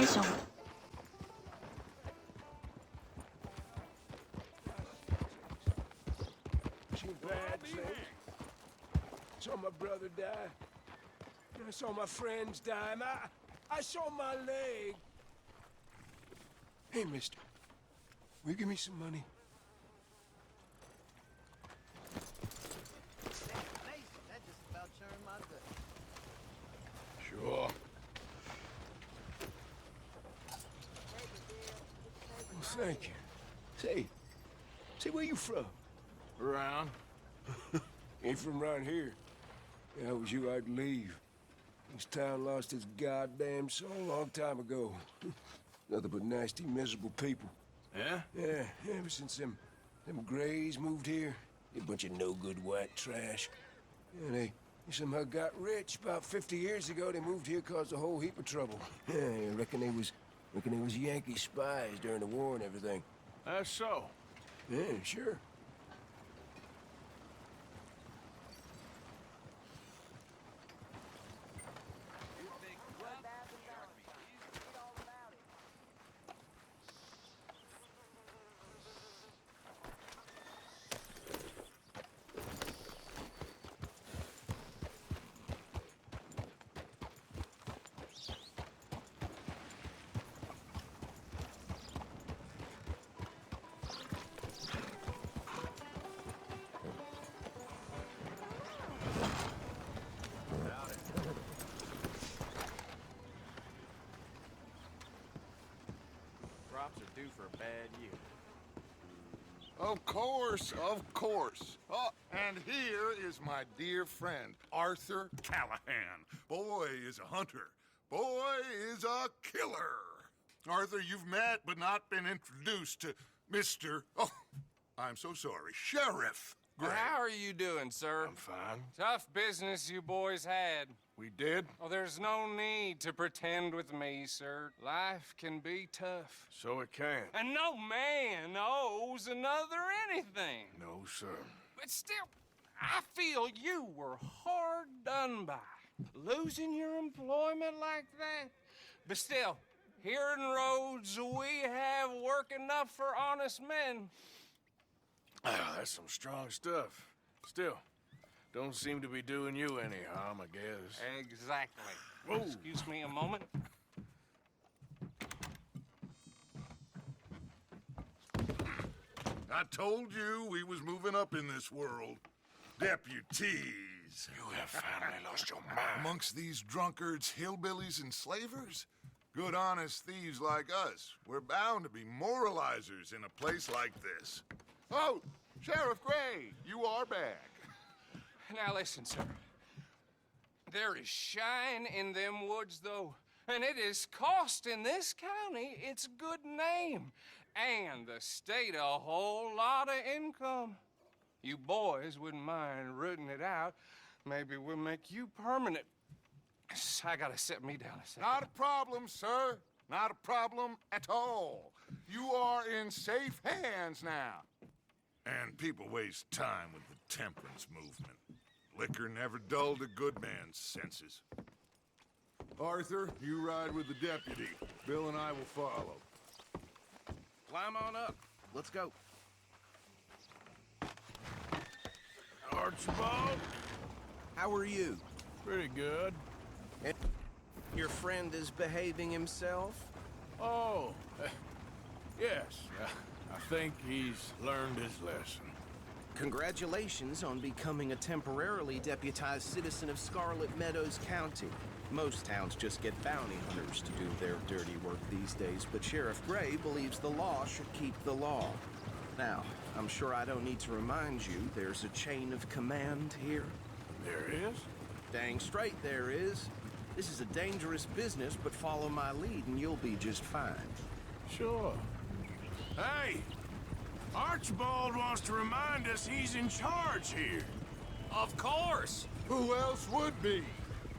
PlayStation. Too bad, Jake. Saw my brother die. I saw my friends die. And I saw my leg. Hey, mister. Will you give me some money? That just about turned my gut. Sure. Well, thank you. Say, where you from? Around. Ain't from around here. If I was you, I'd leave. This town lost its goddamn soul a long time ago. Nothing but nasty, miserable people. Yeah? Yeah, ever since them Grays moved here, they a bunch of no-good white trash. Yeah, they somehow got rich. About 50 years ago, they moved here, caused a whole heap of trouble. Yeah, I reckon they was Yankee spies during the war and everything. That's so. Yeah, sure. Crops are due for a bad year. Of course, of course. Oh, and here is my dear friend, Arthur Callahan. Boy is a hunter. Boy is a killer. Arthur, you've met but not been introduced to Mr. Oh, I'm so sorry, Sheriff Gray. How are you doing, sir? I'm fine. Tough business you boys had. We did? Oh, there's no need to pretend with me, sir. Life can be tough. So it can. And no man owes another anything. No, sir. But still, I feel you were hard done by. Losing your employment like that. But still, here in Rhodes, we have work enough for honest men. Ah, that's some strong stuff. Still, don't seem to be doing you any harm, I guess. Exactly. Whoa. Excuse me a moment. I told you we was moving up in this world. Deputies. You have finally lost your mind. Amongst these drunkards, hillbillies, and slavers? Good, honest thieves like us. We're bound to be moralizers in a place like this. Oh, Sheriff Gray, you are back. Now listen, sir. There is shine in them woods, though, and it is costing this county its good name and the state a whole lot of income. You boys wouldn't mind rooting it out. Maybe we'll make you permanent. I gotta set me down a second. Not a problem, sir. Not a problem at all. You are in safe hands now. And people waste time with the temperance movement. Liquor never dulled a good man's senses. Arthur, you ride with the deputy. Bill and I will follow. Climb on up. Let's go. Archibald? How are you? Pretty good. And your friend is behaving himself? Oh, yes. I think he's learned his lesson. Congratulations on becoming a temporarily deputized citizen of Scarlet Meadows County. Most towns just get bounty hunters to do their dirty work these days, but Sheriff Gray believes the law should keep the law. Now, I'm sure I don't need to remind you there's a chain of command here. There is? Dang straight there is. This is a dangerous business, but follow my lead and you'll be just fine. Sure. Hey! Archibald wants to remind us he's in charge here. Of course. Who else would be?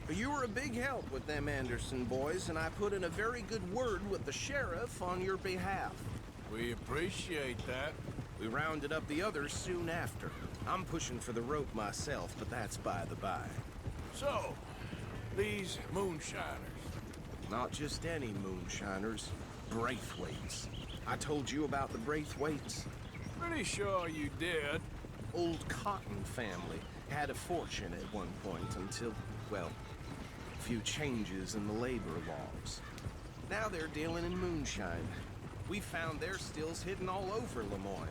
You were a big help with them Anderson boys, and I put in a very good word with the sheriff on your behalf. We appreciate that. We rounded up the others soon after. I'm pushing for the rope myself, but that's by the by. So, these moonshiners, Not just any moonshiners. Braithwaites. I told you about the Braithwaites? Pretty sure you did. Old Cotton family had a fortune at one point until, well, a few changes in the labor laws. Now they're dealing in moonshine. We found their stills hidden all over Lemoyne.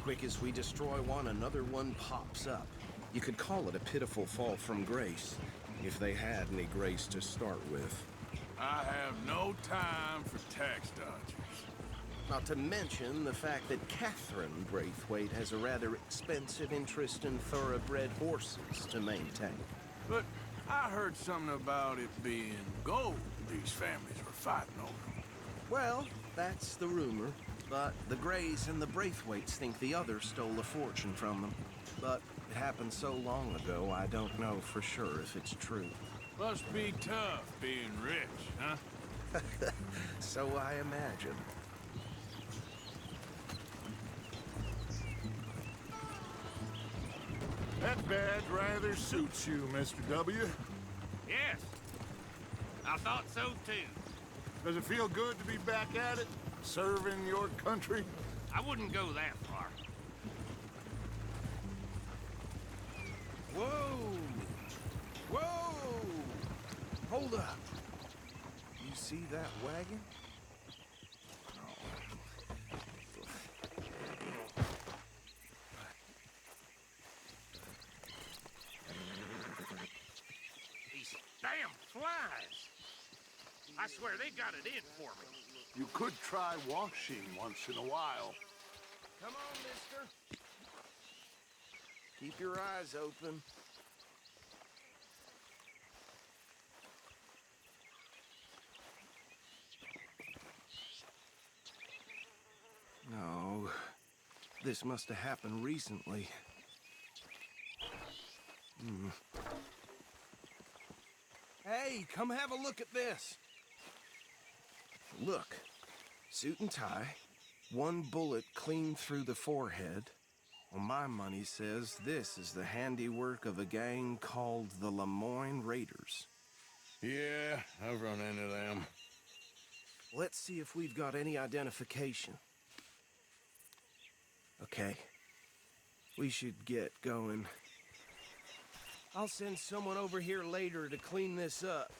Quick as we destroy one, another one pops up. You could call it a pitiful fall from grace, if they had any grace to start with. I have no time for tax dodgers. Not to mention the fact that Catherine Braithwaite has a rather expensive interest in thoroughbred horses to maintain. But I heard something about it being gold these families were fighting over. Well, that's the rumor. But the Greys and the Braithwaites think the others stole a fortune from them. But it happened so long ago, I don't know for sure if it's true. Must be tough being rich, huh? So I imagine. That badge rather suits you, Mr. W. Yes. I thought so too. Does it feel good to be back at it? Serving your country? I wouldn't go that far. Whoa! Whoa! Hold up. You see that wagon? These damn flies. I swear they got it in for me. You could try washing once in a while. Come on, mister. Keep your eyes open. No. This must have happened recently. Hey, come have a look at this. Look. Suit and tie. One bullet clean through the forehead. Well, my money says this is the handiwork of a gang called the Lemoyne Raiders. Yeah, I've run into them. Let's see if we've got any identification. Okay. We should get going. I'll send someone over here later to clean this up.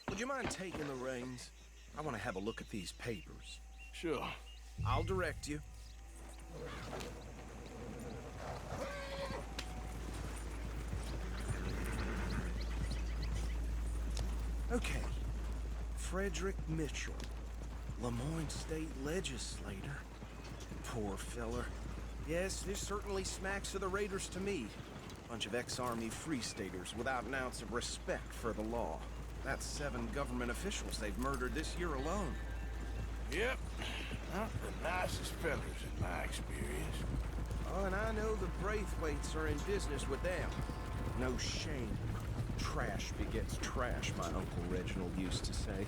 Would you mind taking the reins? I want to have a look at these papers. Sure. I'll direct you. Okay. Frederick Mitchell, Lemoyne State Legislator. Poor fella. Yes, this certainly smacks of the Raiders to me. Bunch of ex-Army Free Staters without an ounce of respect for the law. That's 7 government officials they've murdered this year alone. Yep. Not the nicest fellas in my experience. Oh, and I know the Braithwaites are in business with them. No shame. Trash begets trash, my Uncle Reginald used to say.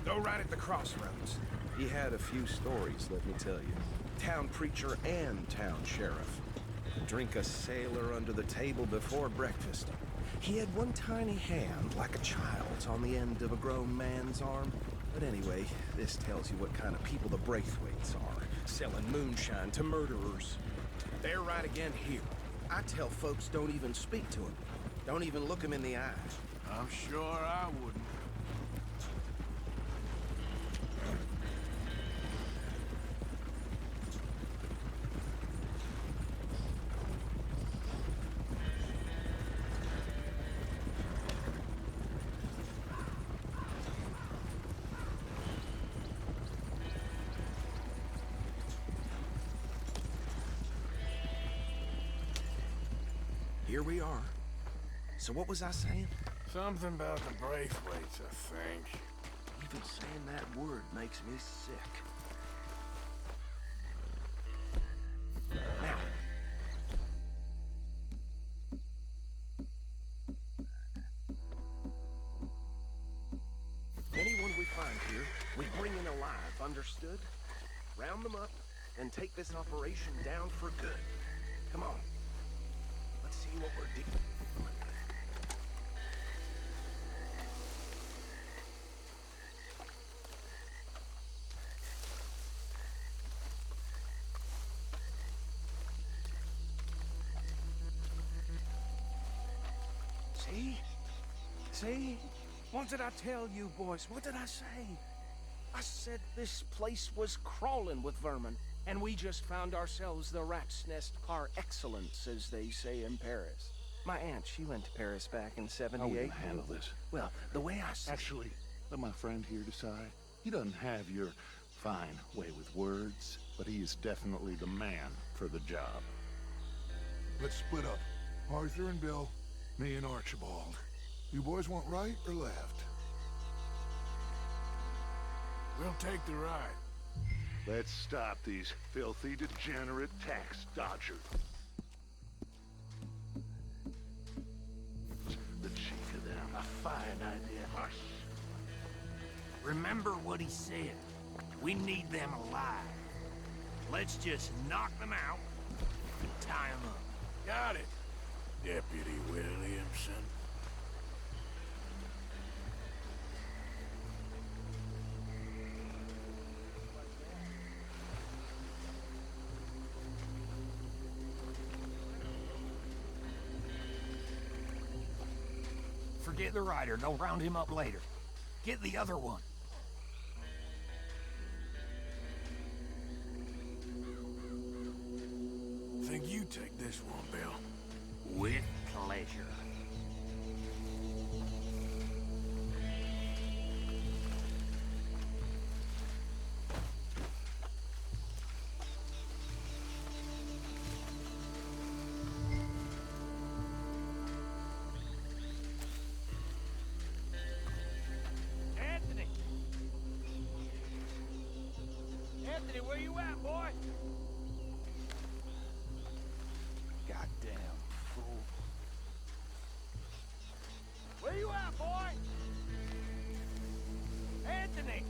Go right at the crossroads. He had a few stories, let me tell you. Town preacher and town sheriff. Drink a sailor under the table before breakfast. He had one tiny hand, like a child's, on the end of a grown man's arm. But anyway, this tells you what kind of people the Braithwaites are, selling moonshine to murderers. They're right again here. I tell folks don't even speak to him. Don't even look him in the eye. I'm sure I wouldn't. Here we are. So what was I saying? Something about the Braithwaites, I think. Even saying that word makes me sick. around here, we bring in alive, understood? Round them up, and take this operation down for good. Come on. Let's see what we're doing. See? See? What did I tell you, boys? What did I say? I said this place was crawling with vermin, and we just found ourselves the rat's nest par excellence, as they say in Paris. My aunt, she went to Paris back in '78. How are we gonna handle this? Well, the way I see Actually, let my friend here decide. He doesn't have your fine way with words, but he is definitely the man for the job. Let's split up. Arthur and Bill, me and Archibald. You boys want right or left? We'll take the right. Let's stop these filthy, degenerate tax dodgers. The cheek of them. A fine idea. Hush. Remember what he said. We need them alive. Let's just knock them out and tie them up. Got it, Deputy Williamson. Forget the rider. Go round him up later. Get the other one. Think you take this one, Bill. With pleasure. Anthony! Anthony, where you at, boy? Goddamn fool. Where you at, boy? Anthony!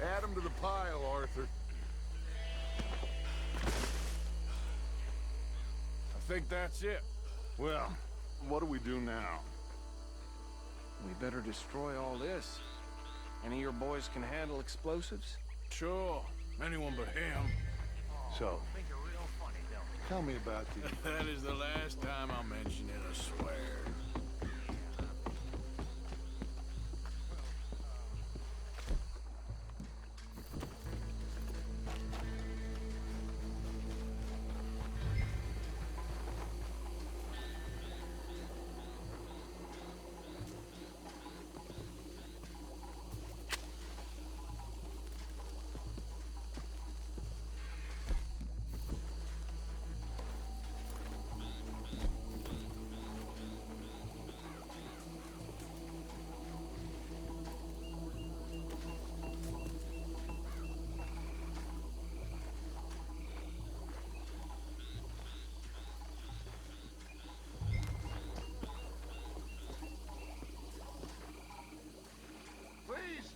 Add them to the pile, Arthur. I think that's it. Well, what do we do now? we better destroy all this. Any of your boys can handle explosives? Sure. Anyone but him. So, Think you're real funny, don't you? tell me about the... That is the last time I'll mention it, I swear.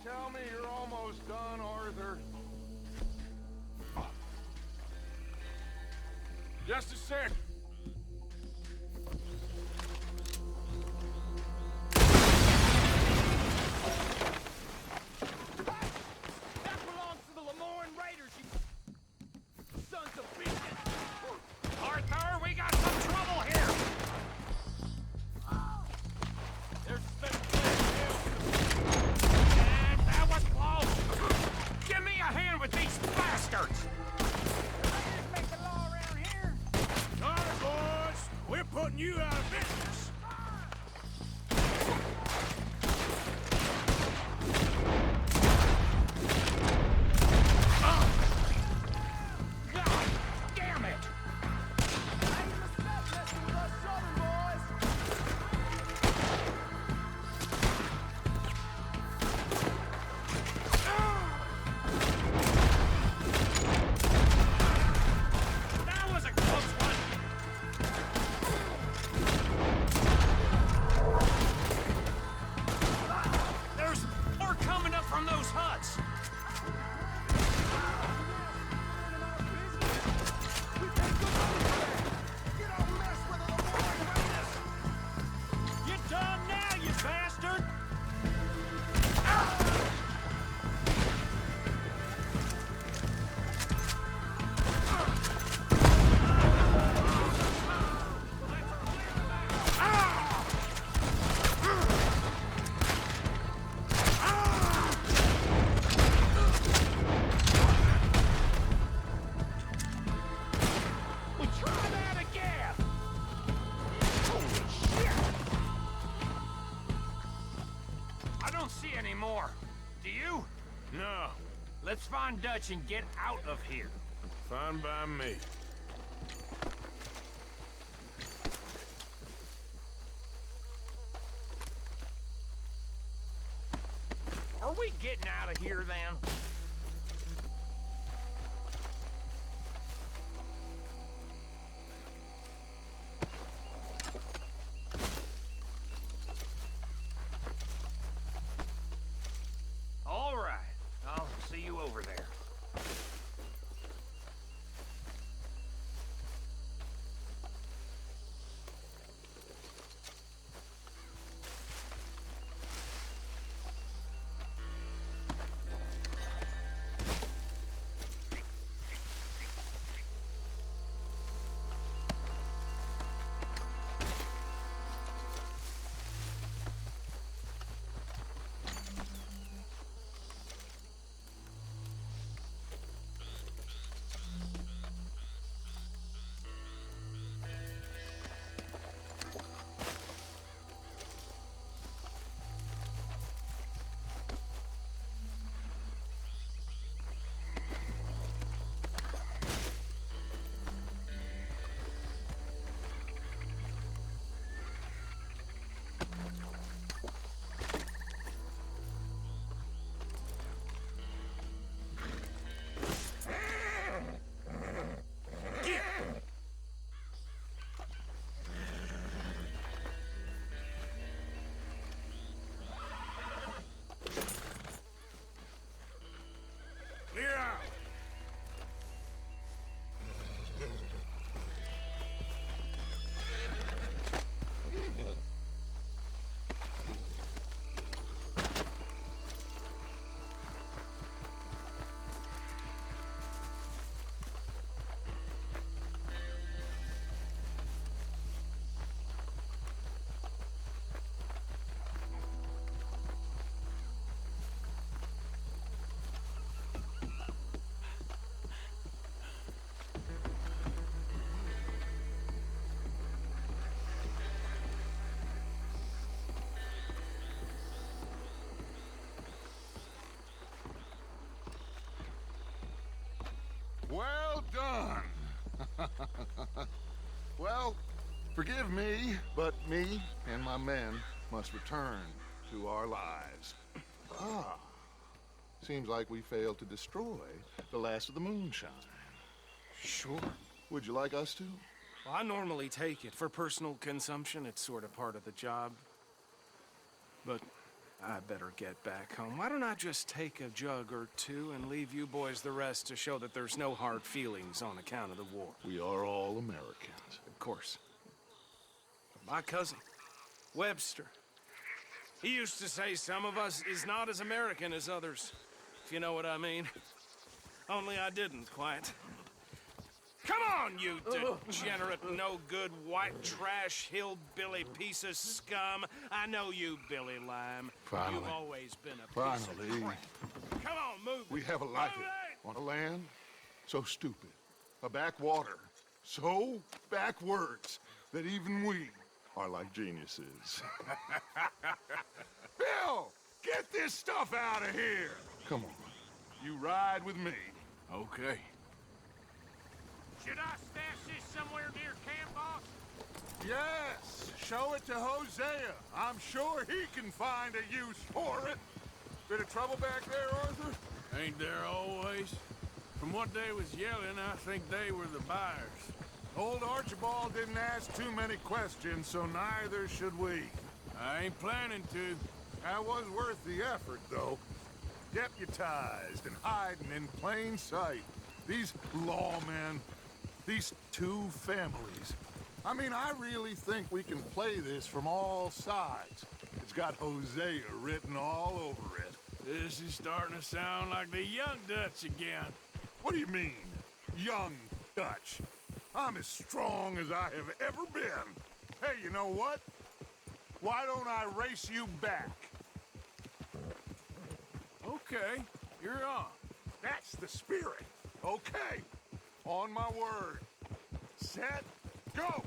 tell me you're almost done, Arthur? Just a sec. That belongs to the Lemoyne Raiders, you sons of bitches! Arthur, we got some trouble here! There's been and that was close! Give me a hand with these bastards! Make the law around here? Sorry, boys. We're putting you out of business. God damn it! That was a close one! There's more coming up from those huts! You done now, you bastard! Well, try that again! Holy shit! I don't see any more. Do you? No, Let's find Dutch and get out of here. fine by me. Are we getting out of here then? All right. I'll see you over there. Clear out. Well done. Well, forgive me, but me and my men must return to our lives. Ah, seems like we failed to destroy the last of the moonshine. Sure. Would you like us to? Well, I normally take it. For personal consumption, it's sort of part of the job. But I better get back home. Why don't I just take a jug or two and leave you boys the rest to show that there's no hard feelings on account of the war? We are all Americans. Of course. My cousin, Webster, he used to say some of us is not as American as others, if you know what I mean. Only I didn't quite. Come on, you degenerate, no-good, white trash, hillbilly piece of scum. I know you, Billy Lime. Finally. You've always been a piece of Finally. crap. Come on, move We it. have a life Move it! on a land so stupid, a backwater so backwards that even we are like geniuses. Bill, get this stuff out of here! Come on, you ride with me. Okay. Should I stash this somewhere near camp, boss? Yes, show it to Hosea. I'm sure he can find a use for it. Bit of trouble back there, Arthur? Ain't there always? From what they was yelling, I think they were the buyers. Old Archibald didn't ask too many questions, so neither should we. I ain't planning to. That was worth the effort, though. Deputized and hiding in plain sight. These lawmen, these two families. I mean, I really think we can play this from all sides. It's got Hosea written all over it. This is starting to sound like the Young Dutch again. What do you mean, young Dutch? I'm as strong as I have ever been. Hey, you know what? Why don't I race you back? Okay, you're on. That's the spirit. Okay, on my word. Set, go!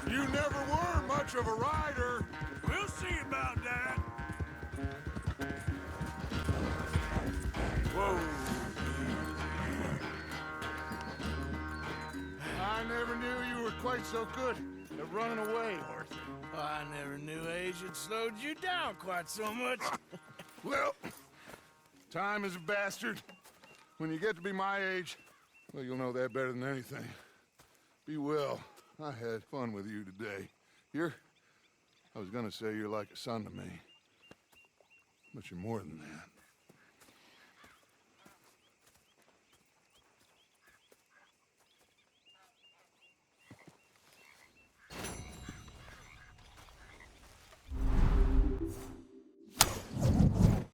You never were much of a rider. We'll see about that. Whoa. I never knew you were quite so good at running away, Arthur. I never knew age had slowed you down quite so much. Well, time is a bastard. When you get to be my age, well, you'll know that better than anything. Be well. I had fun with you today. I was gonna say you're like a son to me. But you're more than that.